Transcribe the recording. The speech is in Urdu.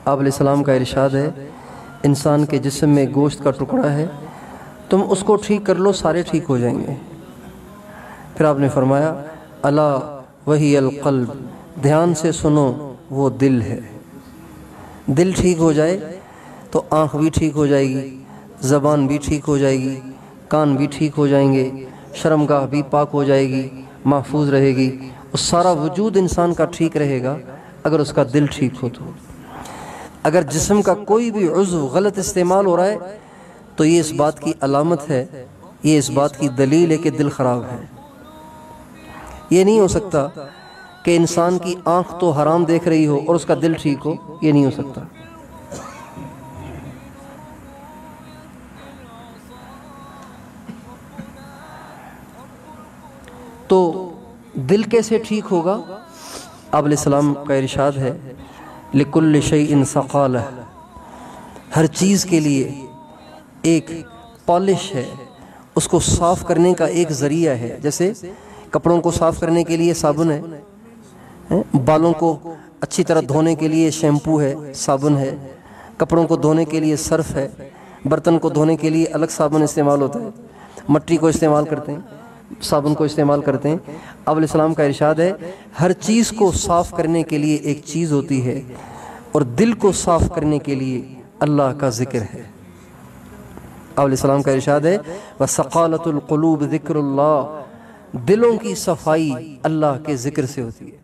آپ علیہ السلام کا ارشاد ہے انسان کے جسم میں گوشت کا ٹکڑا ہے، تم اس کو ٹھیک کر لو سارے ٹھیک ہو جائیں گے۔ پھر آپ نے فرمایا الا وہی القلب، دھیان سے سنو وہ دل ہے۔ دل ٹھیک ہو جائے تو آنکھ بھی ٹھیک ہو جائے گی، زبان بھی ٹھیک ہو جائے گی، کان بھی ٹھیک ہو جائیں گے، شرمگاہ بھی پاک ہو جائے گی، محفوظ رہے گی، اور سارا وجود انسان کا ٹھیک رہے گا اگر اس کا دل ٹھیک ہو تو۔ اگر جسم کا کوئی بھی عضو غلط استعمال ہو رہا ہے تو یہ اس بات کی علامت ہے، یہ اس بات کی دلیل ہے کہ دل خراب ہے۔ یہ نہیں ہو سکتا کہ انسان کی آنکھ تو حرام دیکھ رہی ہو اور اس کا دل ٹھیک ہو، یہ نہیں ہو سکتا۔ تو دل کیسے ٹھیک ہوگا؟ آپ علیہ السلام کا ارشاد ہے لِكُلِّ شَيْءٍ صَقَالَةٌ، ہر چیز کے لیے ایک پالش ہے، اس کو صاف کرنے کا ایک ذریعہ ہے۔ جیسے کپڑوں کو صاف کرنے کے لیے صابن ہے، بالوں کو اچھی طرح دھونے کے لیے شیمپو ہے، صابن ہے، کپڑوں کو دھونے کے لیے سرف ہے، برتن کو دھونے کے لیے الگ صابن استعمال ہوتا ہے، مٹی کو استعمال کرتے ہیں، صابن کو استعمال کرتے ہیں۔ آپ علیہ السلام کا ارشاد ہے ہر چیز کو صاف کرنے کے لیے ایک چیز ہوتی ہے، اور دل کو صاف کرنے کے لیے اللہ کا ذکر ہے۔ آپ علیہ السلام کا ارشاد ہے وَسَقَالَةُ الْقُلُوبِ ذِكْرُ اللَّهِ، دلوں کی صفائی اللہ کے ذکر سے ہوتی ہے۔